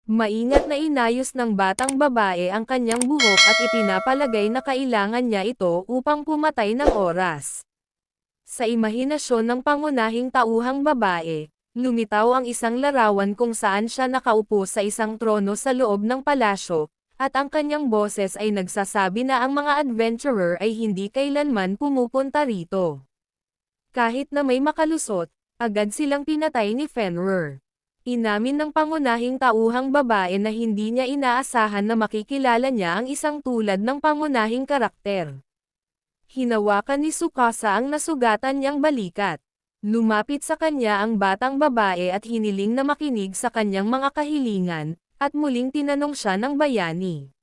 Maingat na inayos ng batang babae ang kanyang buhok at ipinapalagay na kailangan niya ito upang pumatay ng oras. Sa imahinasyon ng pangunahing tauhang babae, lumitaw ang isang larawan kung saan siya nakaupo sa isang trono sa loob ng palasyo, at ang kanyang boses ay nagsasabi na ang mga adventurer ay hindi kailanman pumupunta rito. Kahit na may makalusot, agad silang pinatay ni Fenrir. Inamin ng pangunahing tauhang babae na hindi niya inaasahan na makikilala niya ang isang tulad ng pangunahing karakter. Hinawakan ni Tsukasa ang nasugatan niyang balikat. Lumapit sa kanya ang batang babae at hiniling na makinig sa kanyang mga kahilingan, at muling tinanong siya ng bayani.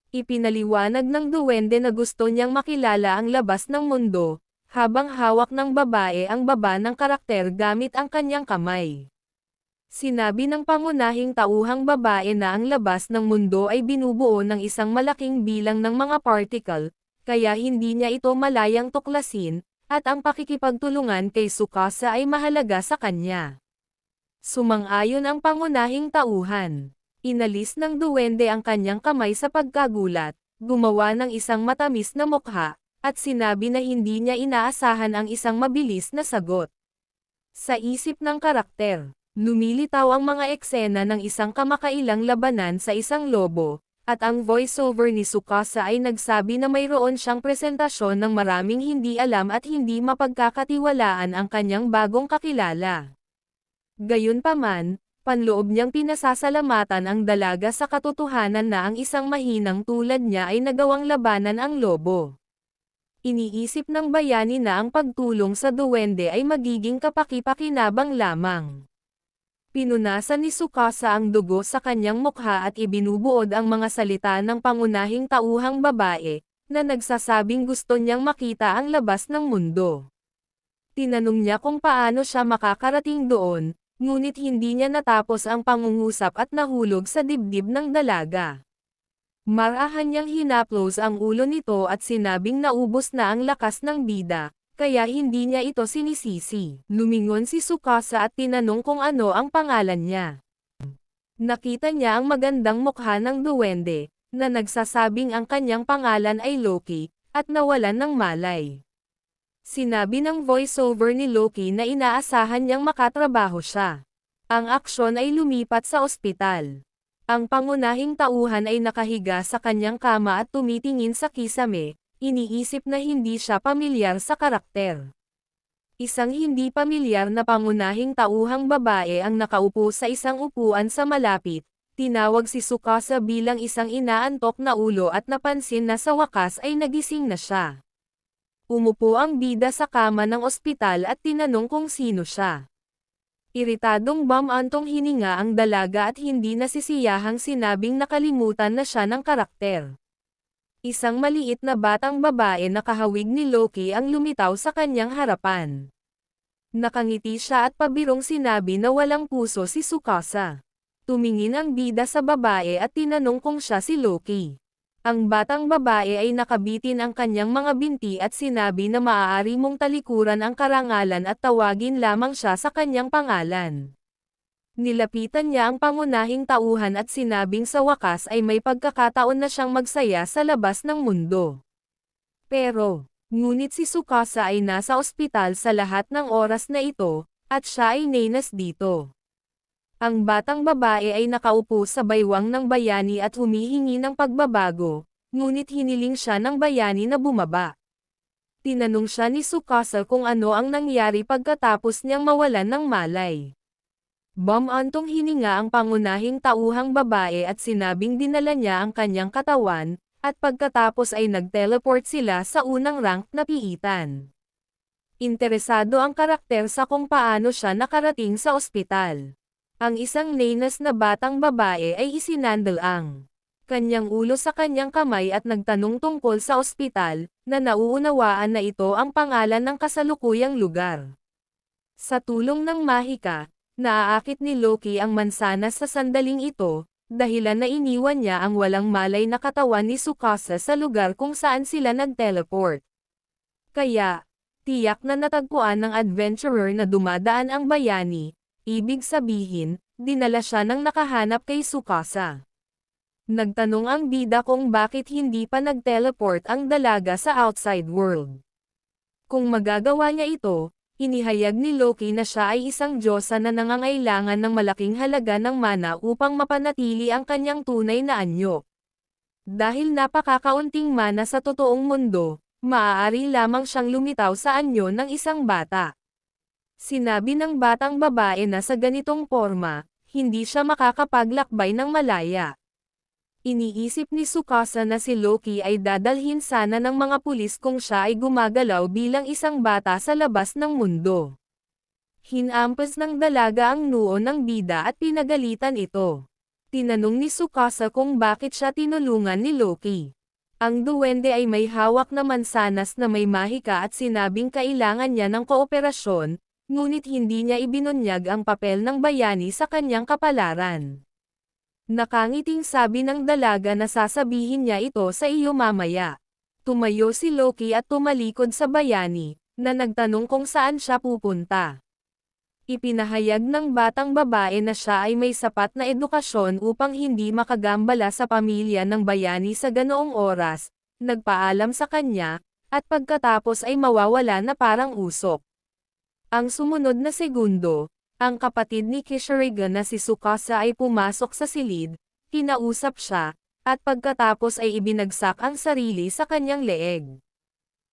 Ipinaliwanag ng duwende na gusto niyang makilala ang labas ng mundo, habang hawak ng babae ang baba ng karakter gamit ang kanyang kamay. Sinabi ng pangunahing tauhang babae na ang labas ng mundo ay binubuo ng isang malaking bilang ng mga particle, kaya hindi niya ito malayang tuklasin, at ang pakikipagtulungan kay Tsukasa ay mahalaga sa kanya. Sumang-ayon ang pangunahing tauhan. Inalis ng duwende ang kanyang kamay sa pagkagulat, gumawa ng isang matamis na mukha, at sinabi na hindi niya inaasahan ang isang mabilis na sagot. Sa isip ng karakter, lumilitaw ang mga eksena ng isang kamakailang labanan sa isang lobo, at ang voiceover ni Tsukasa ay nagsabi na mayroon siyang presentasyon ng maraming hindi alam at hindi mapagkakatiwalaan ang kanyang bagong kakilala. Gayunpaman, panloob niyang pinasasalamatan ang dalaga sa katotohanan na ang isang mahinang tulad niya ay nagawang labanan ang lobo. Iniisip ng bayani na ang pagtulong sa duwende ay magiging kapaki-pakinabang lamang. Pinunasan ni Tsukasa ang dugo sa kanyang mukha at ibinubuod ang mga salita ng pangunahing tauhang babae, na nagsasabing gusto niyang makita ang labas ng mundo. Tinanong niya kung paano siya makakarating doon, ngunit hindi niya natapos ang pangungusap at nahulog sa dibdib ng dalaga. Marahan niyang hinaplos ang ulo nito at sinabing naubos na ang lakas ng bida, kaya hindi niya ito sinisisi. Lumingon si Tsukasa at tinanong kung ano ang pangalan niya. Nakita niya ang magandang mukha ng duwende, na nagsasabing ang kanyang pangalan ay Loki, at nawalan ng malay. Sinabi ng voiceover ni Loki na inaasahan niyang makatrabaho siya. Ang aksyon ay lumipat sa ospital. Ang pangunahing tauhan ay nakahiga sa kanyang kama at tumitingin sa kisame, iniisip na hindi siya pamilyar sa karakter. Isang hindi pamilyar na pangunahing tauhang babae ang nakaupo sa isang upuan sa malapit, tinawag si Tsukasa bilang isang inaantok na ulo at napansin na sa wakas ay nagising na siya. Umupo ang bida sa kama ng ospital at tinanong kung sino siya. Iritadong bumantong hininga ang dalaga at hindi nasisiyahang sinabing nakalimutan na siya ng karakter. Isang maliit na batang babae na kahawig ni Loki ang lumitaw sa kanyang harapan. Nakangiti siya at pabirong sinabi na walang puso si Tsukasa. Tumingin ang bida sa babae at tinanong kung siya si Loki. Ang batang babae ay nakabitin ang kanyang mga binti at sinabi na maaari mong talikuran ang karangalan at tawagin lamang siya sa kanyang pangalan. Nilapitan niya ang pangunahing tauhan at sinabing sa wakas ay may pagkakataon na siyang magsaya sa labas ng mundo. Pero, ngunit si Tsukasa ay nasa ospital sa lahat ng oras na ito, at siya ay nainas dito. Ang batang babae ay nakaupo sa baywang ng bayani at humihingi ng pagbabago, ngunit hiniling siya ng bayani na bumaba. Tinanong siya ni Tsukasa kung ano ang nangyari pagkatapos niyang mawalan ng malay. Bumantong hininga ang pangunahing tauhang babae at sinabing dinala niya ang kanyang katawan, at pagkatapos ay nag-teleport sila sa unang rank na piitan. Interesado ang karakter sa kung paano siya nakarating sa ospital. Ang isang nainas na batang babae ay isinandal ang kanyang ulo sa kanyang kamay at nagtanong tungkol sa ospital, na nauunawaan na ito ang pangalan ng kasalukuyang lugar. Sa tulong ng mahika, naaakit ni Loki ang mansanas sa sandaling ito, dahilan na iniwan niya ang walang malay na katawan ni Tsukasa sa lugar kung saan sila nag-teleport. Kaya, tiyak na natagpuan ng adventurer na dumadaan ang bayani, ibig sabihin, dinala siya ng nakahanap kay Tsukasa. Nagtanong ang bida kung bakit hindi pa nag-teleport ang dalaga sa outside world. Kung magagawa niya ito, inihayag ni Loki na siya ay isang diyosa na nangangailangan ng malaking halaga ng mana upang mapanatili ang kanyang tunay na anyo. Dahil napakakaunting mana sa totoong mundo, maaari lamang siyang lumitaw sa anyo ng isang bata. Sinabi ng batang babae na sa ganitong forma, hindi siya makakapaglakbay ng malaya. Iniisip ni Tsukasa na si Loki ay dadalhin sana ng mga pulis kung siya ay gumagalaw bilang isang bata sa labas ng mundo. Hinampas ng dalaga ang noo ng bida at pinagalitan ito. Tinanong ni Tsukasa kung bakit siya tinulungan ni Loki. Ang duwende ay may hawak na mansanas na may mahika at sinabing kailangan niya ng kooperasyon, ngunit hindi niya ibinunyag ang papel ng bayani sa kanyang kapalaran. Nakangiting sabi ng dalaga na sasabihin niya ito sa iyo mamaya. Tumayo si Loki at tumalikod sa bayani, na nagtanong kung saan siya pupunta. Ipinahayag ng batang babae na siya ay may sapat na edukasyon upang hindi makagambala sa pamilya ng bayani sa ganoong oras, nagpaalam sa kanya, at pagkatapos ay mawawala na parang usok. Ang sumunod na segundo, ang kapatid ni Kishiriga na si Tsukasa ay pumasok sa silid, kinausap siya, at pagkatapos ay ibinagsak ang sarili sa kanyang leeg.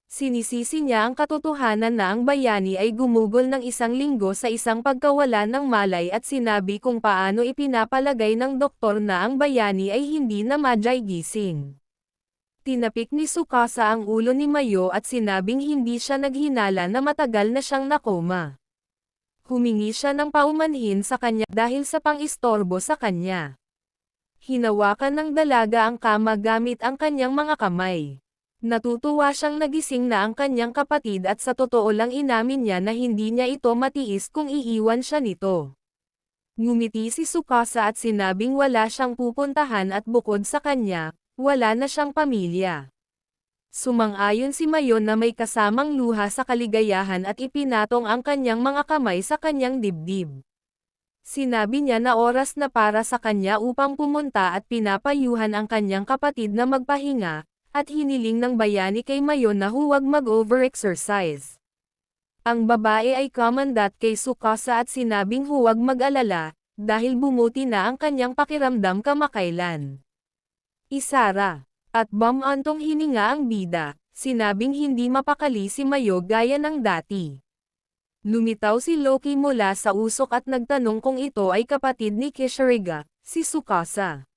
Sinisisi niya ang katotohanan na ang bayani ay gumugol ng 1 linggo sa isang pagkawala ng malay at sinabi kung paano ipinapalagay ng doktor na ang bayani ay hindi na madyay gising. Tinapik ni Tsukasa ang ulo ni Mayo at sinabing hindi siya naghinala na matagal na siyang nakoma. Humingi siya ng paumanhin sa kanya dahil sa pang-istorbo sa kanya. Hinawakan ng dalaga ang kama gamit ang kanyang mga kamay. Natutuwa siyang nagising na ang kanyang kapatid at sa totoo lang inamin niya na hindi niya ito matiis kung iiwan siya nito. Ngumiti si Tsukasa at sinabing wala siyang pupuntahan at bukod sa kanya, wala na siyang pamilya. Sumang-ayon si Mayo na may kasamang luha sa kaligayahan at ipinatong ang kanyang mga kamay sa kanyang dibdib. Sinabi niya na oras na para sa kanya upang pumunta at pinapayuhan ang kanyang kapatid na magpahinga, at hiniling ng bayani kay Mayo na huwag mag-over-exercise. Ang babae ay kumandat kay Tsukasa at sinabing huwag mag-alala, dahil bumuti na ang kanyang pakiramdam kamakailan. Isara. At bumantong hininga ang bida, sinabing hindi mapakali si Mayo gaya ng dati. Lumitaw si Loki mula sa usok at nagtanong kung ito ay kapatid ni Kishiriga, si Tsukasa.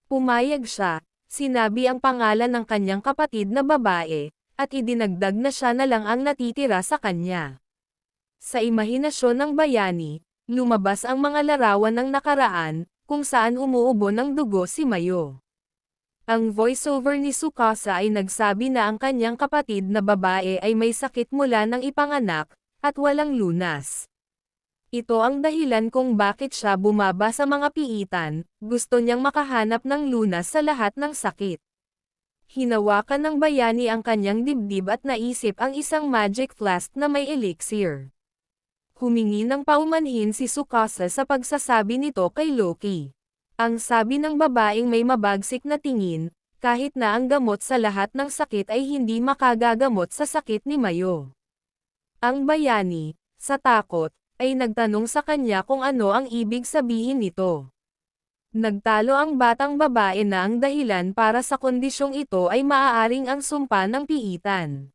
Pumayag siya, sinabi ang pangalan ng kanyang kapatid na babae, at idinagdag na siya na lang ang natitira sa kanya. Sa imahinasyon ng bayani, lumabas ang mga larawan ng nakaraan, kung saan umuubo ng dugo si Mayo. Ang voiceover ni Tsukasa ay nagsabi na ang kanyang kapatid na babae ay may sakit mula ng ipanganak, at walang lunas. Ito ang dahilan kung bakit siya bumaba sa mga piitan, gusto niyang makahanap ng lunas sa lahat ng sakit. Hinawakan ng bayani ang kanyang dibdib at naisip ang isang magic flask na may elixir. Humingi ng paumanhin si Tsukasa sa pagsasabi nito kay Loki. Ang sabi ng babaeng may mabagsik na tingin, kahit na ang gamot sa lahat ng sakit ay hindi makagagamot sa sakit ni Mayo. Ang bayani, sa takot, ay nagtanong sa kanya kung ano ang ibig sabihin nito. Nagtalo ang batang babae na ang dahilan para sa kondisyong ito ay maaaring ang sumpa ng piitan.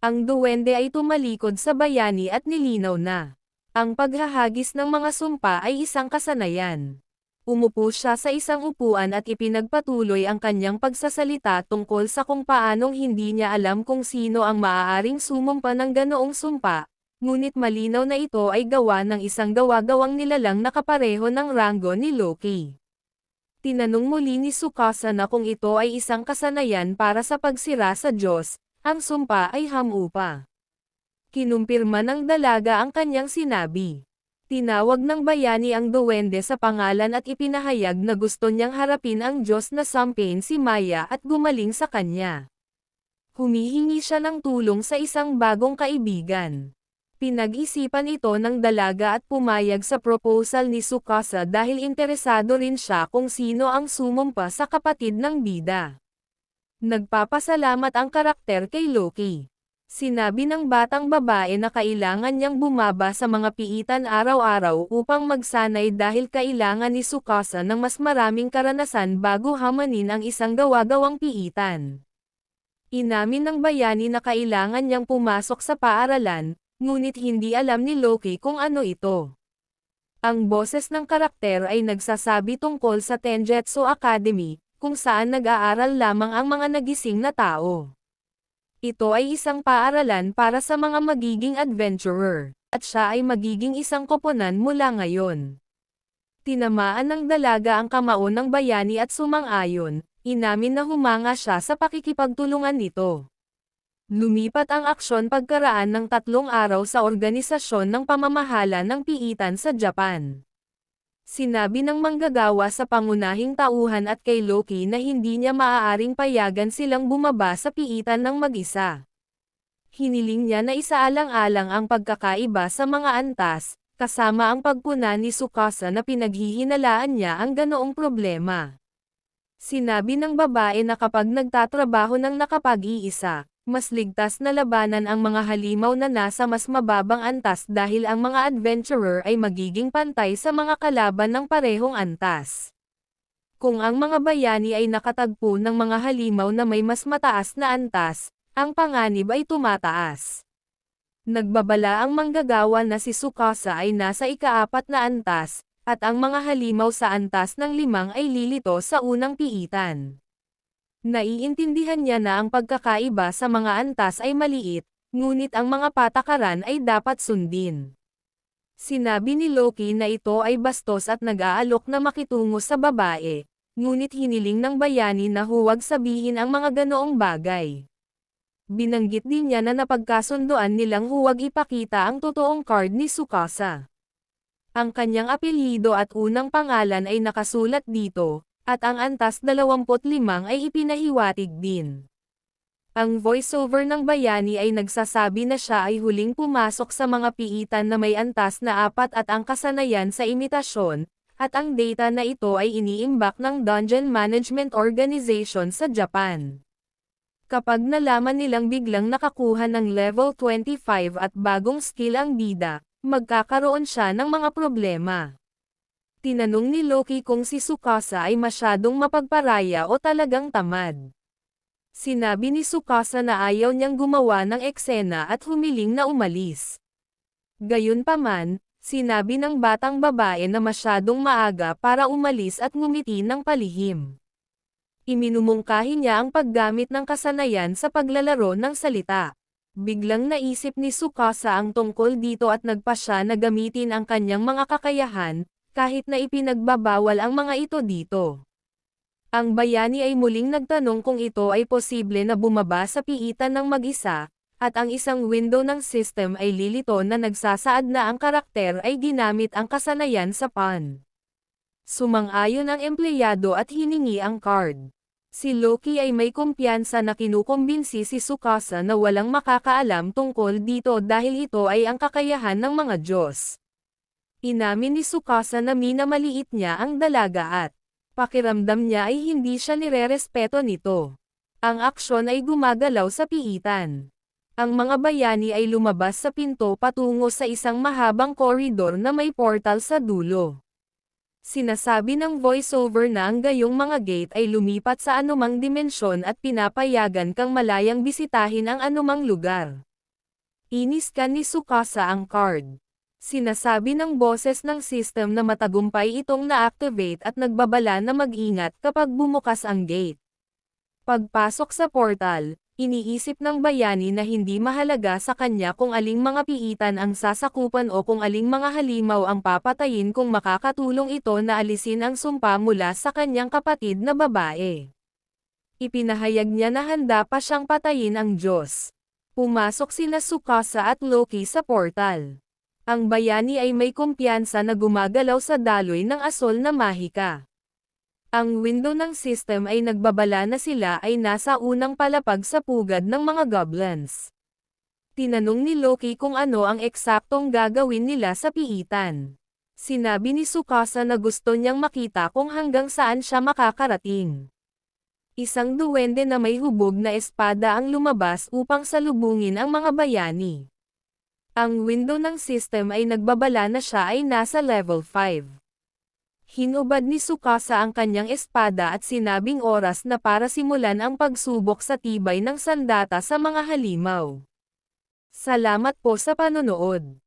Ang duwende ay tumalikod sa bayani at nilinaw na ang paghahagis ng mga sumpa ay isang kasanayan. Umupo siya sa isang upuan at ipinagpatuloy ang kanyang pagsasalita tungkol sa kung paanong hindi niya alam kung sino ang maaaring sumumpa ng ganoong sumpa, ngunit malinaw na ito ay gawa ng isang gawa-gawang nilalang na kapareho ng ranggo ni Loki. Tinanong muli ni Tsukasa na kung ito ay isang kasanayan para sa pagsira sa Diyos, ang sumpa ay hamupa. Kinumpirma ng dalaga ang kanyang sinabi. Tinawag ng bayani ang duwende sa pangalan at ipinahayag na gusto niyang harapin ang Diyos na sampain si Maya at gumaling sa kanya. Humihingi siya ng tulong sa isang bagong kaibigan. Pinag-isipan ito ng dalaga at pumayag sa proposal ni Tsukasa dahil interesado rin siya kung sino ang sumumpa sa kapatid ng bida. Nagpapasalamat ang karakter kay Loki. Sinabi ng batang babae na kailangan niyang bumaba sa mga piitan araw-araw upang magsanay dahil kailangan ni Tsukasa ng mas maraming karanasan bago hamanin ang isang gawa-gawang piitan. Inamin ng bayani na kailangan niyang pumasok sa paaralan, ngunit hindi alam ni Loki kung ano ito. Ang boses ng karakter ay nagsasabi tungkol sa Tenjutsu Academy, kung saan nag-aaral lamang ang mga nagising na tao. Ito ay isang paaralan para sa mga magiging adventurer, at siya ay magiging isang koponan mula ngayon. Tinamaan ng dalaga ang kamao ng bayani at sumang-ayon, inamin na humanga siya sa pakikipagtulungan nito. Lumipat ang aksyon pagkaraan ng 3 araw sa organisasyon ng pamamahala ng piitan sa Japan. Sinabi ng manggagawa sa pangunahing tauhan at kay Loki na hindi niya maaaring payagan silang bumaba sa piitan ng mag-isa. Hiniling niya na isaalang-alang ang pagkakaiba sa mga antas, kasama ang pagpuna ni Tsukasa na pinaghihinalaan niya ang ganoong problema. Sinabi ng babae na kapag nagtatrabaho ng nakapag-iisa, mas ligtas na labanan ang mga halimaw na nasa mas mababang antas dahil ang mga adventurer ay magiging pantay sa mga kalaban ng parehong antas. Kung ang mga bayani ay nakatagpo ng mga halimaw na may mas mataas na antas, ang panganib ay tumataas. Nagbabala ang manggagawa na si Tsukasa ay nasa ika-4 na antas, at ang mga halimaw sa antas ng 5 ay lilito sa unang piitan. Naiintindihan niya na ang pagkakaiba sa mga antas ay maliit, ngunit ang mga patakaran ay dapat sundin. Sinabi ni Loki na ito ay bastos at nag-aalok na makitungo sa babae, ngunit hiniling ng bayani na huwag sabihin ang mga ganoong bagay. Binanggit din niya na napagkasunduan nilang huwag ipakita ang totoong card ni Tsukasa. Ang kanyang apelyido at unang pangalan ay nakasulat dito, at ang antas 25 ay ipinahiwatig din. Ang voiceover ng bayani ay nagsasabi na siya ay huling pumasok sa mga piitan na may antas na 4 at ang kasanayan sa imitasyon, at ang data na ito ay iniimbak ng Dungeon Management Organization sa Japan. Kapag nalaman nilang biglang nakakuha ng level 25 at bagong skill ang bida, magkakaroon siya ng mga problema. Tinanong ni Loki kung si Tsukasa ay masyadong mapagparaya o talagang tamad. Sinabi ni Tsukasa na ayaw niyang gumawa ng eksena at humiling na umalis. Gayunpaman, sinabi ng batang babae na masyadong maaga para umalis at ngumiti ng palihim. Iminumungkahi niya ang paggamit ng kasanayan sa paglalaro ng salita. Biglang naisip ni Tsukasa ang tungkol dito at nagpa siya na gamitin ang kanyang mga kakayahan, kahit na ipinagbabawal ang mga ito dito. Ang bayani ay muling nagtanong kung ito ay posible na bumaba sa piitan ng mag-isa, at ang isang window ng system ay lilito na nagsasaad na ang karakter ay ginamit ang kasanayan sa PAN. Sumang-ayon ang empleyado at hiningi ang card. Si Loki ay may kumpiyansa na kinukumbinsi si Tsukasa na walang makakaalam tungkol dito dahil ito ay ang kakayahan ng mga Diyos. Inamin ni Tsukasa na minamaliit niya ang dalaga at pakiramdam niya ay hindi siya nirerespeto nito. Ang aksyon ay gumagalaw sa piitan. Ang mga bayani ay lumabas sa pinto patungo sa isang mahabang koridor na may portal sa dulo. Sinasabi ng voiceover na ang gayong mga gate ay lumipat sa anumang dimensyon at pinapayagan kang malayang bisitahin ang anumang lugar. Iniskan ni Tsukasa ang card. Sinasabi ng boses ng system na matagumpay itong na-activate at nagbabala na mag-ingat kapag bumukas ang gate. Pagpasok sa portal, iniisip ng bayani na hindi mahalaga sa kanya kung aling mga piitan ang sasakupan o kung aling mga halimaw ang papatayin kung makakatulong ito na alisin ang sumpa mula sa kanyang kapatid na babae. Ipinahayag niya na handa pa siyang patayin ang Diyos. Pumasok sina Tsukasa at Loki sa portal. Ang bayani ay may kumpiyansa na gumagalaw sa daloy ng asol na mahika. Ang window ng system ay nagbabala na sila ay nasa unang palapag sa pugad ng mga goblins. Tinanong ni Loki kung ano ang eksaktong gagawin nila sa piitan. Sinabi ni Tsukasa na gusto niyang makita kung hanggang saan siya makakarating. Isang duwende na may hubog na espada ang lumabas upang salubungin ang mga bayani. Ang window ng system ay nagbabala na siya ay nasa level 5. Hinubad ni Tsukasa ang kanyang espada at sinabing oras na para simulan ang pagsubok sa tibay ng sandata sa mga halimaw. Salamat po sa panonood.